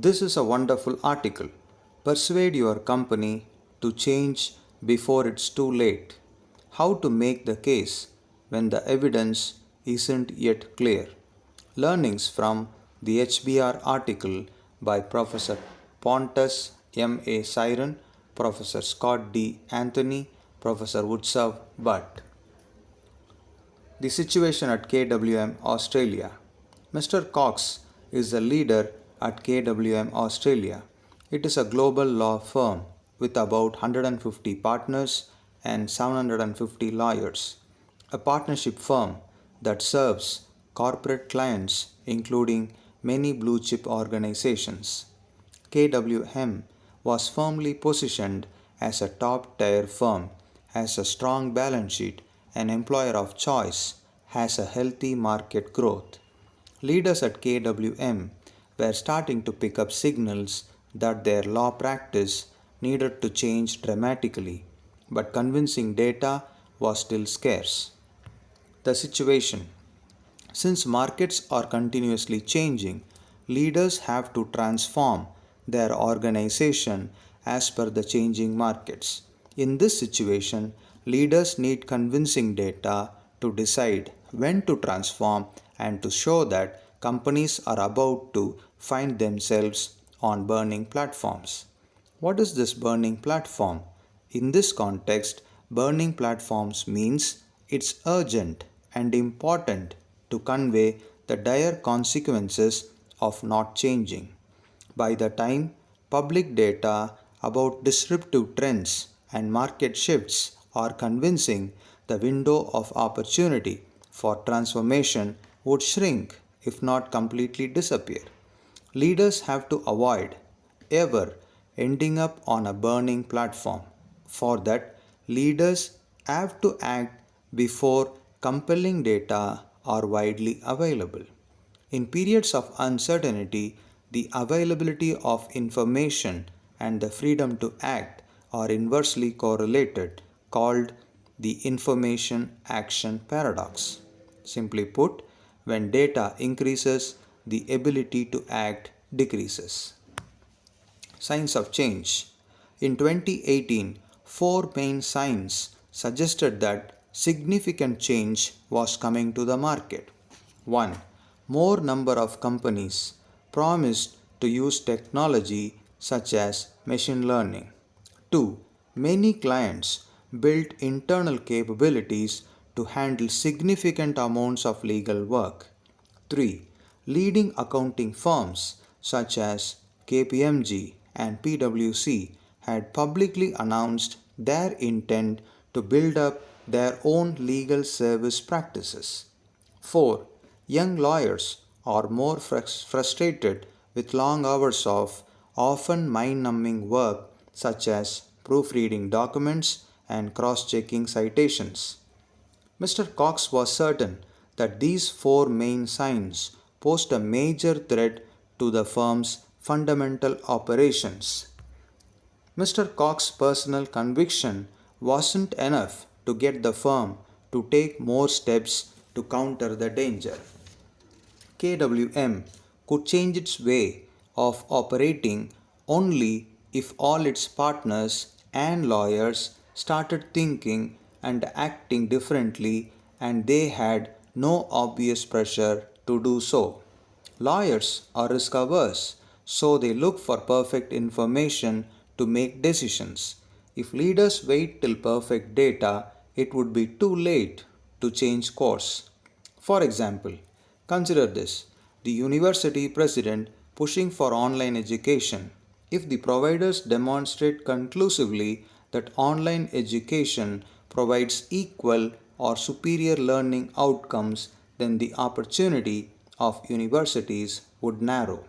This is a wonderful article. Persuade your company to change before it's too late. How to make the case when the evidence isn't yet clear. Learnings from the HBR article by Professor Pontus M.A. Siren, Professor Scott D. Anthony, Professor Utsav, Bhatt. The situation at KWM Australia. Mr. Cox is the leader at KWM Australia. It is a global law firm with about 150 partners and 750 lawyers. A partnership firm that serves corporate clients including many blue chip organizations. KWM was firmly positioned as a top tier firm, has a strong balance sheet, an employer of choice, has a healthy market growth. Leaders at KWM were starting to pick up signals that their law practice needed to change dramatically, but convincing data was still scarce. The situation. Since markets are continuously changing, leaders have to transform their organization as per the changing markets. In this situation, leaders need convincing data to decide when to transform and to show that companies are about to find themselves on burning platforms. What is this burning platform? In this context, burning platforms means it's urgent and important to convey the dire consequences of not changing. By the time public data about disruptive trends and market shifts are convincing, the window of opportunity for transformation would shrink if not completely disappear. Leaders have to avoid ever ending up on a burning platform. For that, leaders have to act before compelling data are widely available. In periods of uncertainty, the availability of information and the freedom to act are inversely correlated, called the information action paradox. Simply put, when data increases, the ability to act decreases. Signs of change. In 2018, four main signs suggested that significant change was coming to the market. 1. More number of companies promised to use technology such as machine learning. 2. Many clients built internal capabilities to handle significant amounts of legal work. 3. Leading accounting firms such as KPMG and PwC had publicly announced their intent to build up their own legal service practices. 4. Young lawyers are more frustrated with long hours of often mind numbing work such as proofreading documents and cross checking citations. Mr. Cox was certain that these four main signs posed a major threat to the firm's fundamental operations. Mr. Cox's personal conviction wasn't enough to get the firm to take more steps to counter the danger. KWM could change its way of operating only if all its partners and lawyers started thinking and acting differently, and they had no obvious pressure to do so. Lawyers are risk averse, so they look for perfect information to make decisions. If leaders wait till perfect data, it would be too late to change course. For example, consider this: the university president pushing for online education. If the providers demonstrate conclusively that online education provides equal or superior learning outcomes, then the opportunity of universities would narrow.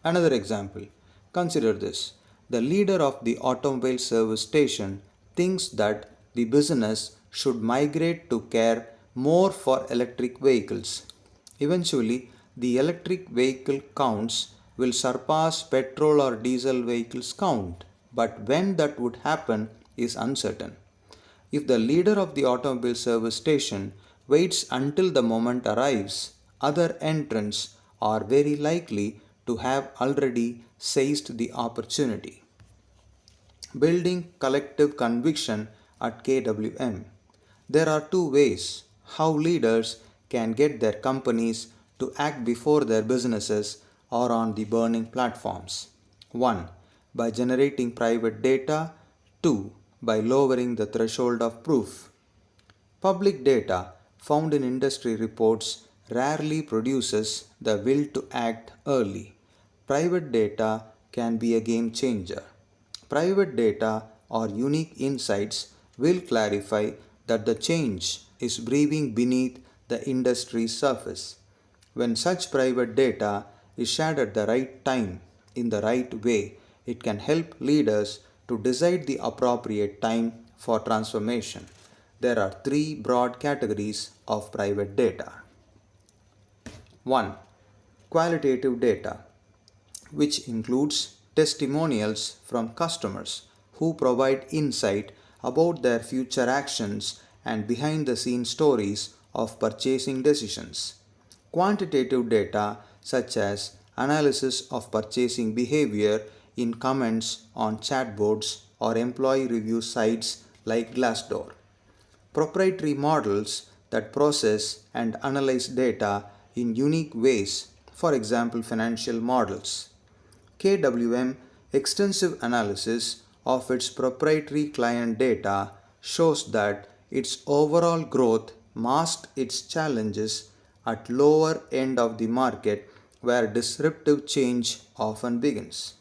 Another example. Consider this. The leader of the automobile service station thinks that the business should migrate to care more for electric vehicles. Eventually, the electric vehicle counts will surpass petrol or diesel vehicles count, but when that would happen is uncertain. If the leader of the automobile service station waits until the moment arrives, other entrants are very likely to have already seized the opportunity. Building collective conviction at KWM. There are two ways how leaders can get their companies to act before their businesses are on the burning platforms. 1. By generating private data. 2. By lowering the threshold of proof. Public data found in industry reports rarely produces the will to act early. Private data can be a game changer. Private data or unique insights will clarify that the change is brewing beneath the industry's surface. When such private data is shared at the right time, in the right way, it can help leaders to decide the appropriate time for transformation. There are three broad categories of private data. 1. Qualitative data, which includes testimonials from customers who provide insight about their future actions and behind the scenes stories of purchasing decisions. Quantitative data, such as analysis of purchasing behavior in comments on chatbots or employee review sites like Glassdoor. Proprietary models that process and analyze data in unique ways, for example, financial models. KWM extensive analysis of its proprietary client data shows that its overall growth masked its challenges at lower end of the market where disruptive change often begins.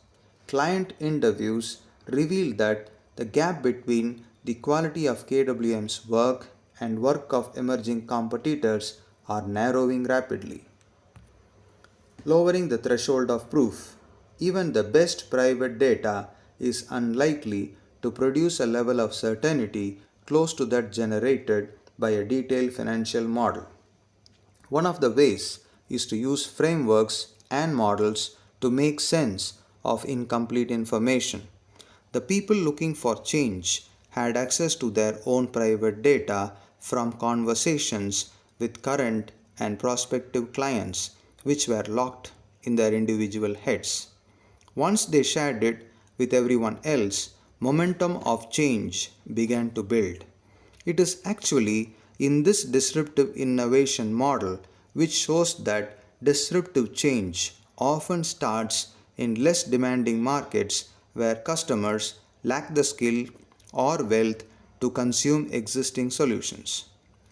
Client interviews reveal that the gap between the quality of KWM's work and work of emerging competitors are narrowing rapidly. Lowering the threshold of proof. Even the best private data is unlikely to produce a level of certainty close to that generated by a detailed financial model. One of the ways is to use frameworks and models to make sense of incomplete information. The people looking for change had access to their own private data from conversations with current and prospective clients, which were locked in their individual heads. Once they shared it with everyone else, momentum of change began to build. It is actually in this disruptive innovation model which shows that disruptive change often starts in less demanding markets where customers lack the skill or wealth to consume existing solutions.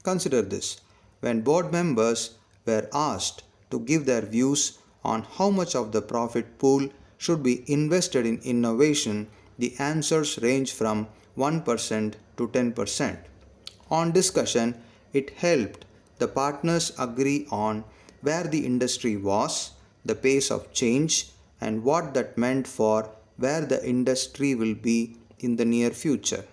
Consider this: when board members were asked to give their views on how much of the profit pool should be invested in innovation, the answers range from 1% to 10%. On discussion, it helped the partners agree on where the industry was, the pace of change, and what that meant for where the industry will be in the near future.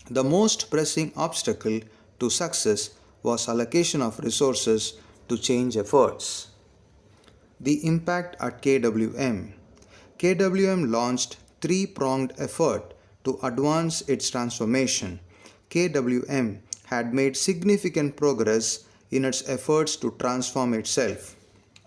The most pressing obstacle to success was allocation of resources to change efforts. The impact at KWM. KWM launched three-pronged effort to advance its transformation. KWM had made significant progress in its efforts to transform itself.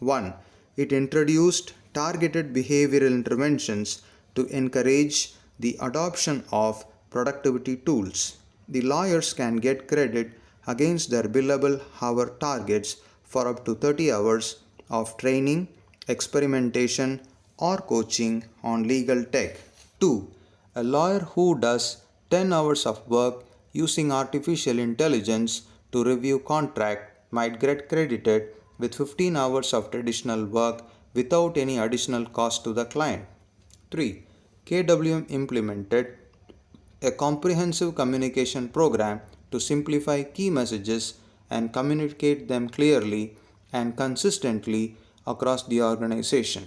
1. It introduced targeted behavioral interventions to encourage the adoption of productivity tools. The lawyers can get credit against their billable hour targets for up to 30 hours of training, experimentation, or coaching on legal tech. 2. A lawyer who does 10 hours of work using artificial intelligence to review contract might get credited with 15 hours of traditional work without any additional cost to the client. 3. KWM implemented a comprehensive communication program to simplify key messages and communicate them clearly and consistently across the organization.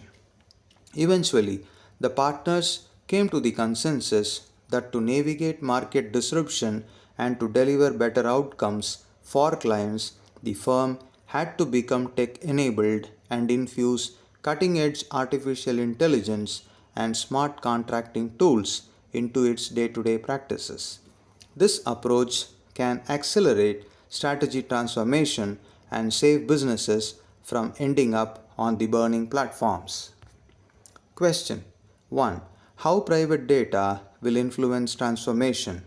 Eventually, the partners came to the consensus that to navigate market disruption and to deliver better outcomes for clients, the firm had to become tech enabled and infuse cutting edge artificial intelligence and smart contracting tools into its day to day practices. This approach can accelerate strategy transformation and save businesses from ending up on the burning platforms. Question 1. How private data will influence transformation?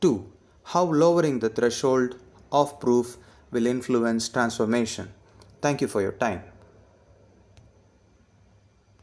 2. How lowering the threshold of proof will influence transformation? Thank you for your time.